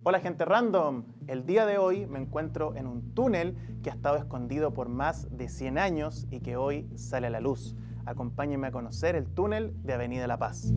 Hola gente random, el día de hoy me encuentro en un túnel que ha estado escondido por más de 100 años y que hoy sale a la luz. Acompáñenme a conocer el túnel de Avenida La Paz.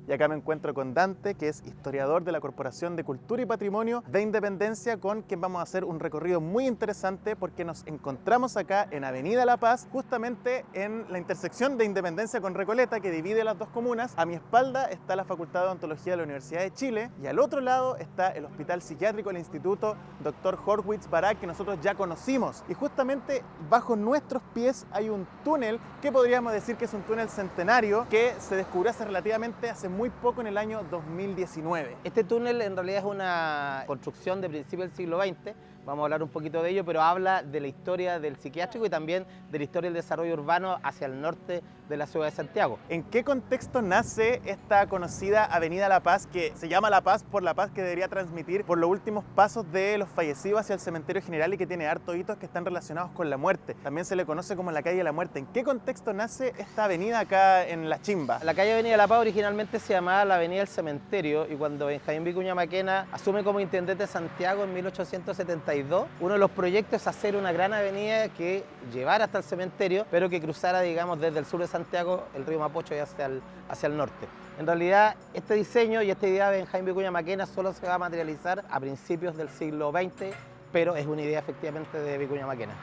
Y acá me encuentro con Dante, que es historiador de la Corporación de Cultura y Patrimonio de Independencia, con quien vamos a hacer un recorrido muy interesante porque nos encontramos acá en Avenida La Paz, justamente en la intersección de Independencia con Recoleta, que divide las dos comunas. A mi espalda está la Facultad de Odontología de la Universidad de Chile y al otro lado está el Hospital Psiquiátrico del Instituto Dr. Horwitz Barak, que nosotros ya conocimos. Y justamente bajo nuestros pies hay un túnel que podríamos decir que es un túnel centenario que se descubrió hace muy poco, en el año 2019. Este túnel en realidad es una construcción de principios del siglo XX, vamos a hablar un poquito de ello, pero habla de la historia del psiquiátrico y también de la historia del desarrollo urbano hacia el norte de la ciudad de Santiago. ¿En qué contexto nace esta conocida Avenida La Paz, que se llama La Paz por la paz que debería transmitir por los últimos pasos de los fallecidos hacia el cementerio general y que tiene hartos hitos que están relacionados con la muerte? También se le conoce como la calle de la muerte. ¿En qué contexto nace esta avenida acá en La Chimba? La calle Avenida La Paz originalmente se llamaba la Avenida del Cementerio y cuando Benjamín Vicuña Maquena asume como intendente de Santiago en 1872, uno de los proyectos es hacer una gran avenida que llevara hasta el cementerio, pero que cruzara, digamos, desde el sur de Santiago, el río Mapocho y hacia el norte. En realidad, este diseño y esta idea de Benjamín Vicuña Maquena solo se va a materializar a principios del siglo XX, pero es una idea efectivamente de Vicuña Maquena.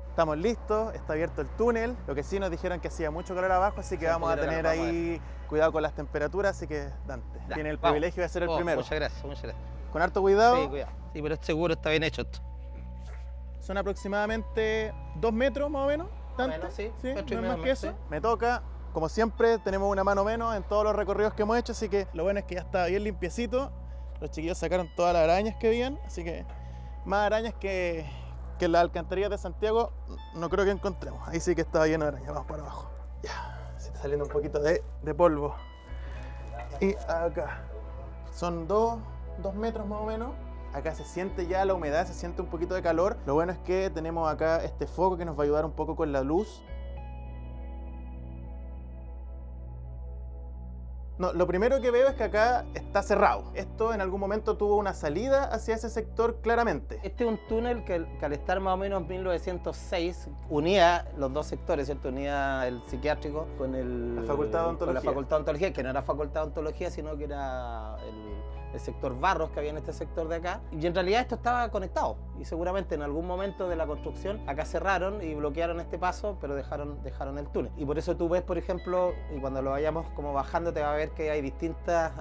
Estamos listos, está abierto el túnel. Lo que sí nos dijeron que hacía mucho calor abajo, así que vamos a tener ahí cuidado con las temperaturas, así que Dante, tiene el privilegio de ser el primero. Muchas gracias, muchas gracias. Con harto cuidado. Sí, cuidado. Sí, pero es seguro, está bien hecho esto. Son aproximadamente 2 metros más o menos. ¿Tanto? Bueno, sí, no metro y es medio más que eso. sí. Me toca. Como siempre, tenemos una mano menos en todos los recorridos que hemos hecho, así que lo bueno es que ya está bien limpiecito. Los chiquillos sacaron todas las arañas que habían, así que más arañas que en las alcantarillas de Santiago no creo que encontremos. Ahí sí que estaba lleno de arañas. Vamos para abajo. Ya, se está saliendo un poquito de polvo. Y acá son 2 metros más o menos. Acá se siente ya la humedad, se siente un poquito de calor. Lo bueno es que tenemos acá este foco que nos va a ayudar un poco con la luz. No, lo primero que veo es que acá está cerrado. Esto en algún momento tuvo una salida hacia ese sector claramente. Este es un túnel que al estar más o menos en 1906 unía los dos sectores, ¿cierto? Unía el psiquiátrico con La Facultad de Odontología. Con la Facultad de Odontología, que no era Facultad de Odontología, sino que era el sector Barros que había en este sector de acá. Y en realidad esto estaba conectado. Y seguramente en algún momento de la construcción acá cerraron y bloquearon este paso, pero dejaron el túnel. Y por eso tú ves, por ejemplo, y cuando lo vayamos como bajando te va a ver que hay distintas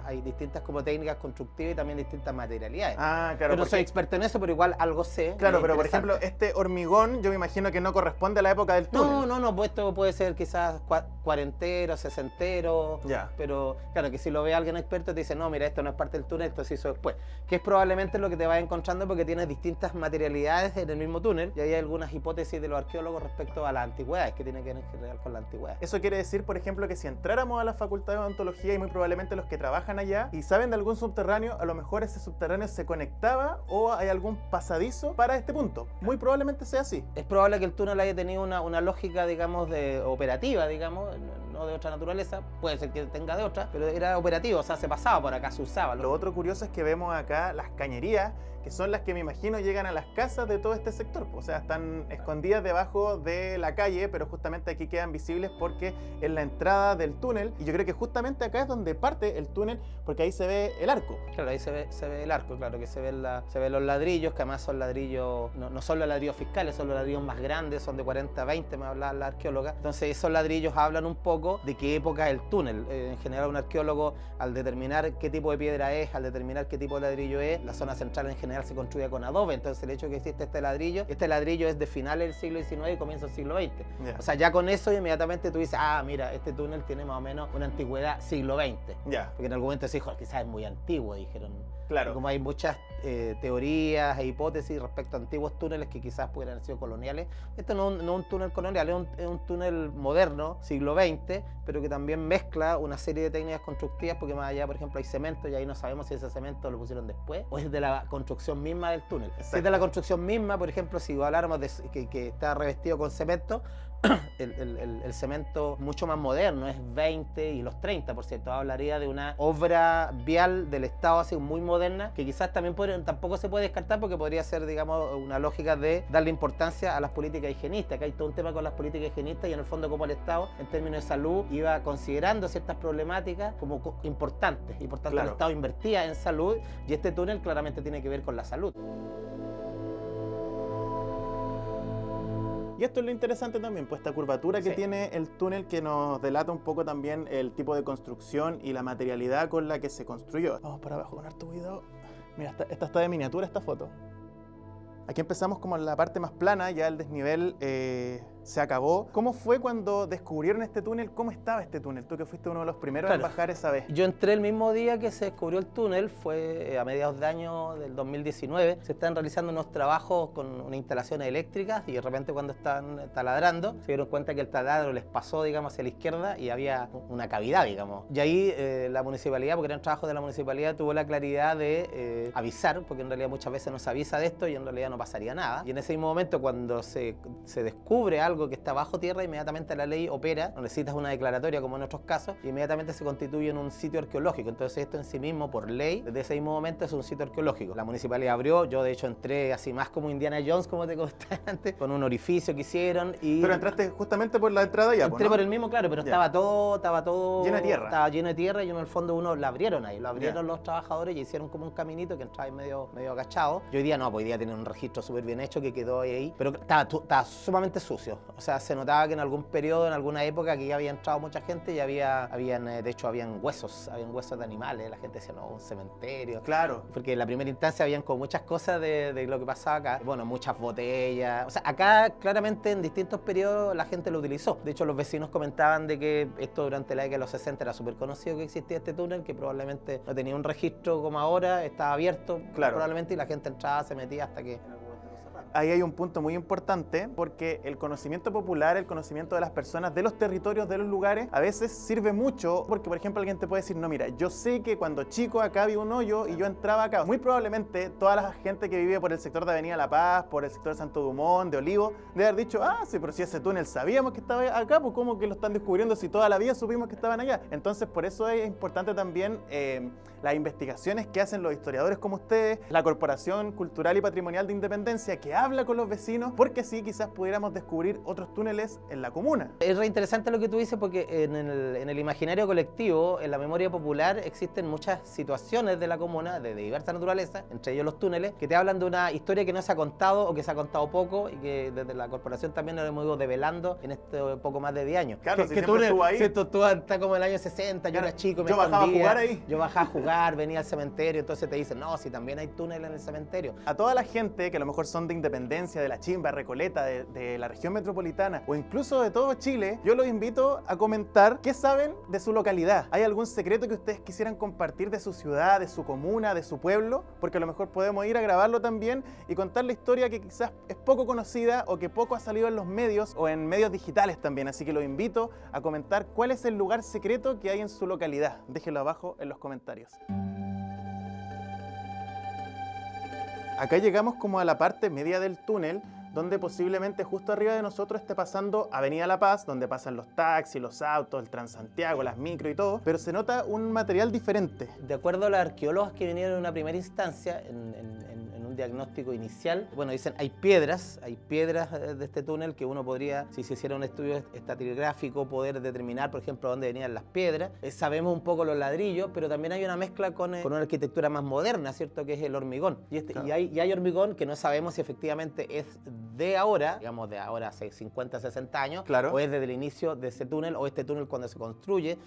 como técnicas constructivas y también distintas materialidades. Ah, claro. Yo no soy experto en eso, pero igual algo sé. Claro, pero por ejemplo, este hormigón yo me imagino que no corresponde a la época del túnel. No, pues esto puede ser quizás cuarentero, sesentero. Ya. Pero claro, que si lo ve alguien experto te dice, no, mira, esto no es parte del túnel, esto se hizo después. Que es probablemente lo que te vas encontrando porque tienes distintas materialidades en el mismo túnel y hay algunas hipótesis de los arqueólogos respecto a las antigüedades, que tiene que ver con la antigüedad. Eso quiere decir, por ejemplo, que si entráramos a la Facultad de Odontología y muy probablemente los que trabajan allá y saben de algún subterráneo, a lo mejor ese subterráneo se conectaba o hay algún pasadizo para este punto. Muy probablemente sea así. Es probable que el túnel haya tenido una lógica, digamos, operativa, digamos, no de otra naturaleza, puede ser que tenga de otra, pero era operativo, o sea, se pasaba por acá, se usaba. Lo otro curioso es que vemos acá las cañerías, que son las que me imagino llegan a las casas de todo este sector. O sea, están escondidas debajo de la calle, pero justamente aquí quedan visibles porque es la entrada del túnel. Y yo creo que justamente acá es donde parte el túnel, porque ahí se ve el arco. Claro, ahí se ve el arco, claro, que se ven los ladrillos, que además son ladrillos, no son los ladrillos fiscales, son los ladrillos más grandes, son de 40-20, me hablaba la arqueóloga. Entonces esos ladrillos hablan un poco de qué época es el túnel. En general un arqueólogo, al determinar qué tipo de piedra es, al determinar qué tipo de ladrillo es, la zona central en general se construye con adobe, entonces el hecho de que existe este ladrillo es de finales del siglo XIX y comienzo del siglo XX. Yeah. O sea, ya con eso inmediatamente tú dices, ah, mira, este túnel tiene más o menos una antigüedad siglo XX. Yeah. Porque en algún momento se dijo, quizás es muy antiguo, dijeron Claro. Y como hay muchas teorías e hipótesis respecto a antiguos túneles que quizás pudieran haber sido coloniales, esto no es un túnel colonial, es un túnel moderno, siglo XX, pero que también mezcla una serie de técnicas constructivas, porque más allá, por ejemplo, hay cemento y ahí no sabemos si ese cemento lo pusieron después o es de la construcción misma del túnel. Exacto. Si es de la construcción misma, por ejemplo, si habláramos de que está revestido con cemento, el cemento mucho más moderno, es 20 y los 30, por cierto, hablaría de una obra vial del Estado así muy moderna, que quizás también tampoco se puede descartar porque podría ser, digamos, una lógica de darle importancia a las políticas higienistas, que hay todo un tema con las políticas higienistas y en el fondo como el Estado, en términos de salud, iba considerando ciertas problemáticas como importantes y por tanto Claro. el Estado invertía en salud y este túnel claramente tiene que ver con la salud. Y esto es lo interesante también, pues esta curvatura que Sí. tiene el túnel que nos delata un poco también el tipo de construcción y la materialidad con la que se construyó. Vamos para abajo con harto cuidado. Mira, esta está de miniatura esta foto. Aquí empezamos como en la parte más plana, ya el desnivel se acabó. ¿Cómo fue cuando descubrieron este túnel? ¿Cómo estaba este túnel? Tú que fuiste uno de los primeros en bajar esa vez. Yo entré el mismo día que se descubrió el túnel, fue a mediados de año del 2019. Se están realizando unos trabajos con unas instalaciones eléctricas y de repente cuando están taladrando se dieron cuenta que el taladro les pasó, digamos, hacia la izquierda y había una cavidad, digamos. Y ahí la municipalidad, porque eran trabajos de la municipalidad, tuvo la claridad de avisar, porque en realidad muchas veces no se avisa de esto y en realidad no pasaría nada. Y en ese mismo momento cuando se descubre algo que está bajo tierra, inmediatamente la ley opera, no necesitas una declaratoria como en otros casos, y inmediatamente se constituye en un sitio arqueológico. Entonces esto en sí mismo, por ley, desde ese mismo momento es un sitio arqueológico. La municipalidad abrió, yo de hecho entré así más como Indiana Jones, como te conté antes, con un orificio que hicieron y... Pero entraste justamente por la entrada ya, Entré ¿no? por el mismo, claro, pero estaba todo... Lleno de tierra. Estaba lleno de tierra y en el fondo uno lo abrieron ahí, lo abrieron los trabajadores y hicieron como un caminito que entraba ahí medio agachado. Y hoy día no, pues hoy día tienen un registro súper bien hecho que quedó ahí, pero estaba sumamente sucio. O sea, se notaba que en algún periodo, en alguna época que ya había entrado mucha gente y de hecho habían huesos de animales. La gente decía, no, un cementerio. Claro. Porque en la primera instancia habían como muchas cosas de lo que pasaba acá. Bueno, muchas botellas. O sea, acá claramente en distintos periodos la gente lo utilizó. De hecho, los vecinos comentaban de que esto durante la década de los 60 era súper conocido que existía este túnel, que probablemente no tenía un registro como ahora, estaba abierto probablemente y la gente entraba, se metía hasta que... Ahí hay un punto muy importante porque el conocimiento popular, el conocimiento de las personas, de los territorios, de los lugares, a veces sirve mucho porque, por ejemplo, alguien te puede decir, no, mira, yo sé que cuando chico acá había un hoyo y yo entraba acá. Muy probablemente toda la gente que vive por el sector de Avenida La Paz, por el sector de Santo Dumont, de Olivo, debe haber dicho, ah, sí, pero si ese túnel sabíamos que estaba acá, pues ¿cómo que lo están descubriendo si toda la vida supimos que estaban allá? Entonces, por eso es importante también las investigaciones que hacen los historiadores como ustedes, la Corporación Cultural y Patrimonial de Independencia, que habla con los vecinos, porque así quizás pudiéramos descubrir otros túneles en la comuna. Es re interesante lo que tú dices porque en el imaginario colectivo, en la memoria popular, existen muchas situaciones de la comuna de diversa naturaleza, entre ellos los túneles, que te hablan de una historia que no se ha contado o que se ha contado poco y que desde la corporación también lo hemos ido develando en este poco más de 10 años. Claro, que si siempre estuvo ahí. Tú está como en el año 60, yo era chico, me yo bajaba a escondía, jugar ahí. Yo bajaba a jugar, venía al cementerio, entonces te dicen, no, si también hay túnel en el cementerio. A toda la gente que a lo mejor son de Independencia, de La Chimba, Recoleta, de la región metropolitana o incluso de todo Chile, yo los invito a comentar qué saben de su localidad. ¿Hay algún secreto que ustedes quisieran compartir de su ciudad, de su comuna, de su pueblo? Porque a lo mejor podemos ir a grabarlo también y contar la historia que quizás es poco conocida o que poco ha salido en los medios o en medios digitales también. Así que los invito a comentar cuál es el lugar secreto que hay en su localidad. Déjenlo abajo en los comentarios. Acá llegamos como a la parte media del túnel, donde posiblemente justo arriba de nosotros esté pasando Avenida La Paz, donde pasan los taxis, los autos, el Transantiago, las micro y todo, pero se nota un material diferente. De acuerdo a los arqueólogos que vinieron en una primera instancia, en un diagnóstico inicial, bueno, dicen hay piedras de este túnel que uno podría, si se hiciera un estudio estratigráfico, poder determinar, por ejemplo, dónde venían las piedras. Sabemos un poco los ladrillos, pero también hay una mezcla con una arquitectura más moderna, ¿cierto? Que es el hormigón. Claro. Y hay hormigón que no sabemos si efectivamente es de ahora, digamos de ahora hace 50, 60 años, claro, o es desde el inicio de ese túnel, o este túnel cuando se construye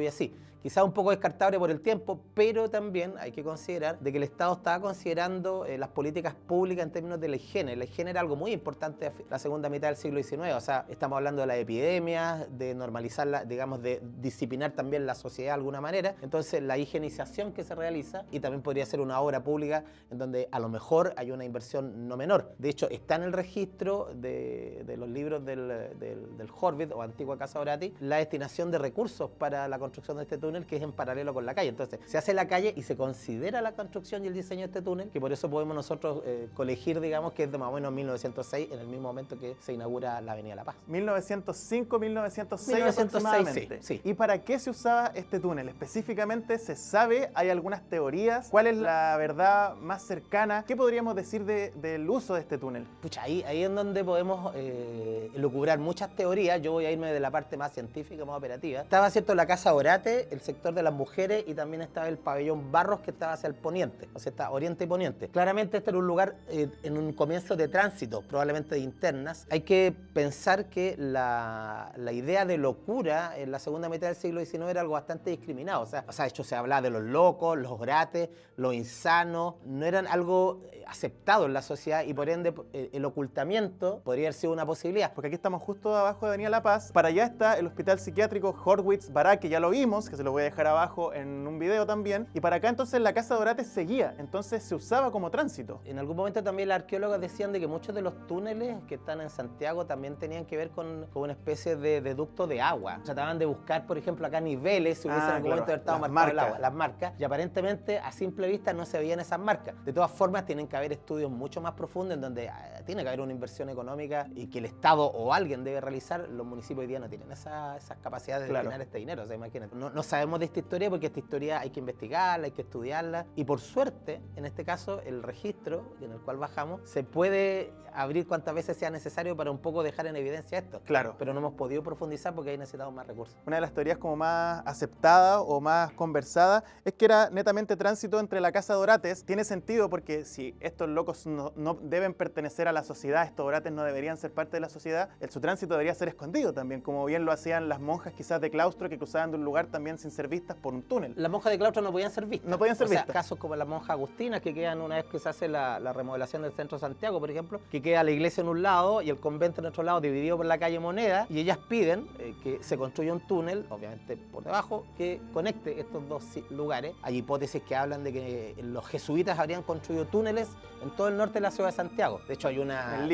así. Quizá un poco descartable por el tiempo, pero también hay que considerar de que el Estado estaba considerando las las políticas públicas en términos de la higiene. La higiene era algo muy importante en la segunda mitad del siglo XIX, o sea, estamos hablando de la epidemia, de normalizarla, digamos, de disciplinar también la sociedad de alguna manera. Entonces, la higienización que se realiza, y también podría ser una obra pública en donde a lo mejor hay una inversión no menor. De hecho, está en el registro de los libros del Horvitz o antigua Casa Dorati la destinación de recursos para la construcción de este túnel, que es en paralelo con la calle. Entonces, se hace la calle y se considera la construcción y el diseño de este túnel, que por eso podemos nosotros colegir, digamos, que es de más o menos 1906, en el mismo momento que se inaugura la Avenida La Paz. 1905, 1906 1906, aproximadamente. sí. ¿Y para qué se usaba este túnel? Específicamente, ¿se sabe? ¿Hay algunas teorías? ¿Cuál es la verdad más cercana? ¿Qué podríamos decir del uso de este túnel? Pucha, ahí es donde podemos elucubrar muchas teorías. Yo voy a irme de la parte más científica, más operativa. Estaba, cierto, la Casa Orate, el sector de las mujeres, y también estaba el pabellón Barros, que estaba hacia el poniente, o sea, está oriente y poniente. Claramente este era un lugar en un comienzo de tránsito, probablemente de internas. Hay que pensar que la idea de locura en la segunda mitad del siglo XIX era algo bastante discriminado. O sea, de hecho se hablaba de los locos, los orates, los insanos, no eran algo aceptado en la sociedad, y por ende el ocultamiento podría haber sido una posibilidad. Porque aquí estamos justo abajo de Avenida La Paz. Para allá está el hospital psiquiátrico Horwitz-Barak, que ya lo vimos, que se lo voy a dejar abajo en un video también. Y para acá entonces la Casa Dorate seguía, entonces se usaba como tránsito. En algún momento también los arqueólogos decían de que muchos de los túneles que están en Santiago también tenían que ver con una especie de ducto de agua. Trataban de buscar, por ejemplo, acá niveles, si hubiese en algún momento estado marcado el agua, las marcas, y aparentemente a simple vista no se veían esas marcas. De todas formas, tienen que haber estudios mucho más profundos en donde tiene que haber una inversión económica y que el Estado o alguien debe realizar. Los municipios hoy día no tienen esas capacidades de destinar este dinero. O sea, imagínate. No sabemos de esta historia porque esta historia hay que investigarla, hay que estudiarla, y por suerte, en este caso, el registro en el cual bajamos se puede abrir cuantas veces sea necesario para un poco dejar en evidencia esto. Claro. Pero no hemos podido profundizar porque ahí necesitamos más recursos. Una de las teorías como más aceptada o más conversada es que era netamente tránsito entre la Casa Dorates. Tiene sentido porque si estos locos no deben pertenecer a la sociedad, estos orates no deberían ser parte de la sociedad, su tránsito debería ser escondido también, como bien lo hacían las monjas quizás de claustro que cruzaban de un lugar también sin ser vistas por un túnel. Las monjas de claustro no podían ser vistas. No podían ser vistas. O sea, casos como las monjas agustinas que quedan una vez que se hace la remodelación del centro de Santiago, por ejemplo, que queda la iglesia en un lado y el convento en otro lado, dividido por la calle Moneda, y ellas piden que se construya un túnel, obviamente por debajo, que conecte estos dos lugares. Hay hipótesis que hablan de que los jesuitas habrían construido túneles en todo el norte de la ciudad de Santiago. De hecho, hay una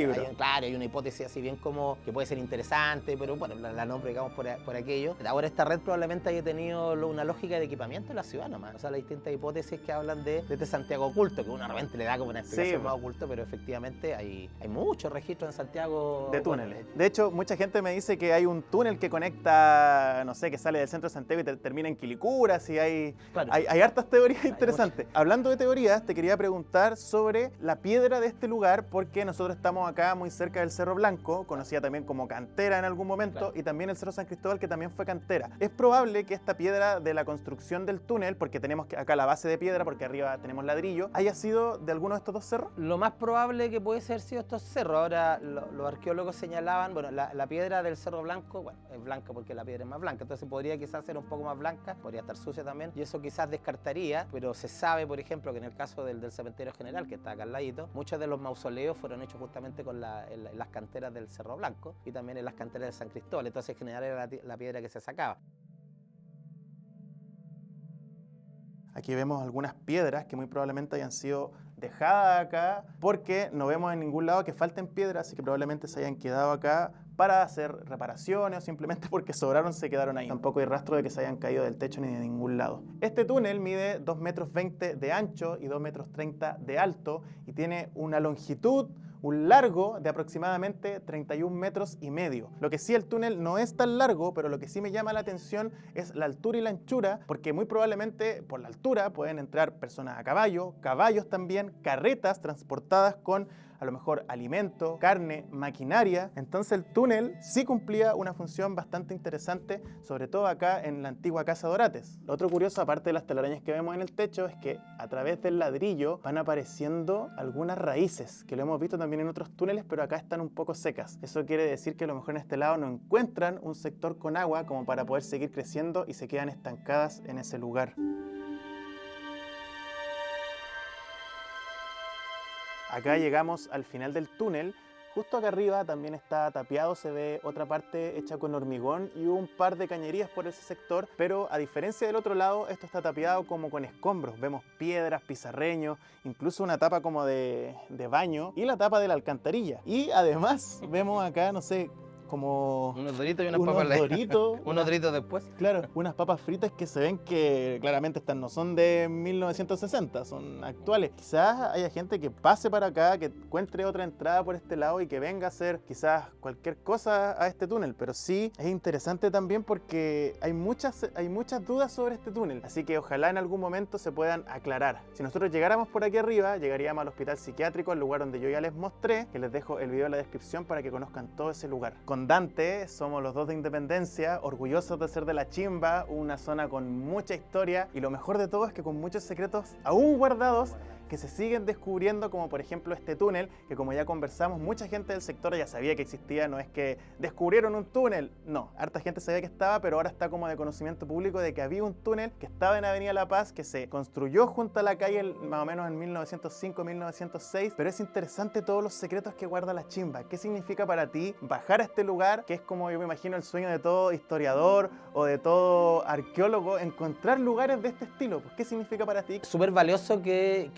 hipótesis así bien como que puede ser interesante, pero bueno, la nombre, digamos, por aquello. Ahora esta red probablemente haya tenido una lógica de equipamiento en la ciudad nomás. O sea, las distintas hipótesis que hablan de este Santiago oculto, que uno realmente le da como una explicación más oculto, pero efectivamente hay muchos registros en Santiago de túneles. De hecho, mucha gente me dice que hay un túnel que conecta, no sé, que sale del centro de Santiago y termina en Quilicura, y hay hartas teorías interesantes. Hablando de teorías, te quería preguntar sobre la piedra de este lugar, porque nosotros estamos acá muy cerca del Cerro Blanco, conocida también como cantera en algún momento, y también el Cerro San Cristóbal, que también fue cantera. Es probable que esta piedra de la construcción del túnel, porque tenemos acá la base de piedra, porque arriba tenemos ladrillo, haya sido de alguno de estos dos cerros. Lo más probable que puede ser sido estos cerros. Ahora, los arqueólogos señalaban, bueno, la piedra del Cerro Blanco, bueno, es blanca porque la piedra es más blanca, entonces podría quizás ser un poco más blanca, podría estar sucia también, y eso quizás descartaría, pero se sabe, por ejemplo, que en el caso del cementerio general, que está acá al ladito, muchos de los mausoleos fueron hechos justamente con en las canteras del Cerro Blanco y también en las canteras de San Cristóbal, entonces en general era la piedra que se sacaba. Aquí vemos algunas piedras que muy probablemente hayan sido dejadas acá porque no vemos en ningún lado que falten piedras, así que probablemente se hayan quedado acá para hacer reparaciones o simplemente porque sobraron se quedaron ahí. Tampoco hay rastro de que se hayan caído del techo ni de ningún lado. Este túnel mide 2,20 metros de ancho y 2,30 metros de alto y tiene una longitud, un largo de aproximadamente 31,5 metros. Lo que sí, el túnel no es tan largo, pero lo que sí me llama la atención es la altura y la anchura, porque muy probablemente por la altura pueden entrar personas a caballo, caballos también, carretas transportadas con a lo mejor alimento, carne, maquinaria. Entonces el túnel sí cumplía una función bastante interesante, sobre todo acá en la antigua Casa Dorates. Lo otro curioso, aparte de las telarañas que vemos en el techo, es que a través del ladrillo van apareciendo algunas raíces, que lo hemos visto también en otros túneles, pero acá están un poco secas. Eso quiere decir que a lo mejor en este lado no encuentran un sector con agua como para poder seguir creciendo y se quedan estancadas en ese lugar. Acá llegamos al final del túnel. Justo acá arriba también está tapiado, se ve otra parte hecha con hormigón y un par de cañerías por ese sector, pero a diferencia del otro lado, esto está tapiado como con escombros. Vemos piedras, pizarreños, incluso una tapa como de baño y la tapa de la alcantarilla. Y además vemos acá, no sé, como unos doritos y unas unos papas doritos, unos doritos después. claro, unas papas fritas que se ven que claramente estas no son de 1960, son actuales. Quizás haya gente que pase para acá, que encuentre otra entrada por este lado y que venga a hacer quizás cualquier cosa a este túnel, pero sí es interesante también porque hay muchas dudas sobre este túnel, así que ojalá en algún momento se puedan aclarar. Si nosotros llegáramos por aquí arriba, llegaríamos al hospital psiquiátrico, al lugar donde yo ya les mostré, que les dejo el video en la descripción para que conozcan todo ese lugar. Con Dante somos los dos de Independencia, orgullosos de ser de La Chimba, una zona con mucha historia y lo mejor de todo es que con muchos secretos aún guardados que se siguen descubriendo, como por ejemplo este túnel, que como ya conversamos, mucha gente del sector ya sabía que existía, no es que descubrieron un túnel, no, harta gente sabía que estaba, pero ahora está como de conocimiento público de que había un túnel que estaba en Avenida La Paz, que se construyó junto a la calle más o menos en 1905-1906, pero es interesante todos los secretos que guarda La Chimba. ¿Qué significa para ti bajar a este lugar, que es como yo me imagino el sueño de todo historiador o de todo arqueólogo, encontrar lugares de este estilo? Pues, ¿qué significa para ti? Súper valioso que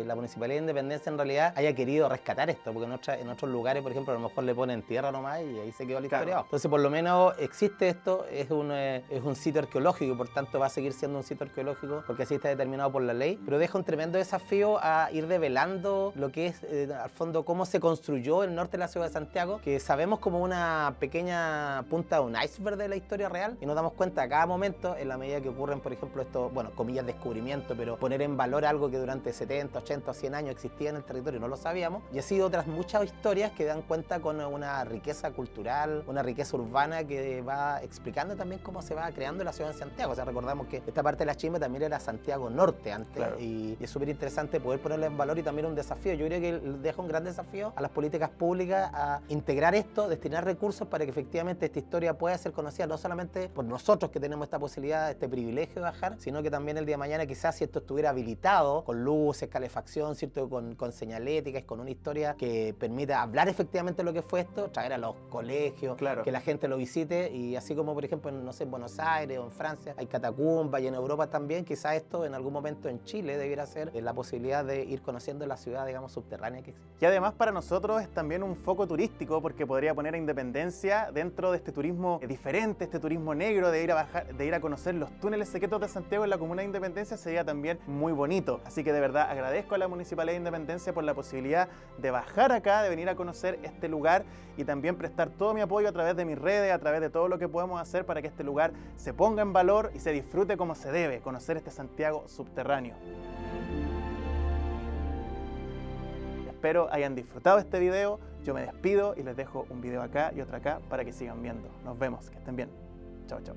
la Municipalidad de Independencia en realidad haya querido rescatar esto, porque en otros lugares, por ejemplo, a lo mejor le ponen tierra nomás y ahí se quedó la historia. Claro. Entonces, por lo menos existe esto, es un sitio arqueológico y por tanto va a seguir siendo un sitio arqueológico porque así está determinado por la ley, pero deja un tremendo desafío a ir revelando lo que es, al fondo, cómo se construyó el norte de la ciudad de Santiago, que sabemos como una pequeña punta de un iceberg de la historia real y nos damos cuenta a cada momento, en la medida que ocurren, por ejemplo, estos, bueno, comillas, descubrimiento, pero poner en valor algo que durante 70, 80 o 100 años existía en el territorio y no lo sabíamos, y así otras muchas historias que dan cuenta con una riqueza cultural, una riqueza urbana que va explicando también cómo se va creando la ciudad de Santiago. O sea, recordamos que esta parte de La Chimba también era Santiago Norte antes, claro. y es súper interesante poder ponerla en valor y también un desafío. Yo creo que deja un gran desafío a las políticas públicas a integrar esto, destinar recursos para que efectivamente esta historia pueda ser conocida no solamente por nosotros que tenemos esta posibilidad, este privilegio de bajar, sino que también el día de mañana quizás si esto estuviera habilitado con luces, calefacción, ¿cierto? Con señaléticas, con una historia que permita hablar efectivamente de lo que fue esto, traer a los colegios, claro, que la gente lo visite, y así como por ejemplo no sé, en Buenos Aires o en Francia hay catacumbas y en Europa también, quizás esto en algún momento en Chile debiera ser la posibilidad de ir conociendo la ciudad, digamos, subterránea que existe. Y además para nosotros es también un foco turístico porque podría poner a Independencia dentro de este turismo diferente, este turismo negro, de ir a conocer los túneles secretos de Santiago en la comuna de Independencia, sería también muy bonito. Así que de verdad agradezco a la Municipalidad de Independencia por la posibilidad de bajar acá, de venir a conocer este lugar y también prestar todo mi apoyo a través de mis redes, a través de todo lo que podemos hacer para que este lugar se ponga en valor y se disfrute como se debe, conocer este Santiago subterráneo. Espero hayan disfrutado este video, yo me despido y les dejo un video acá y otro acá para que sigan viendo. Nos vemos, que estén bien. Chao, chao.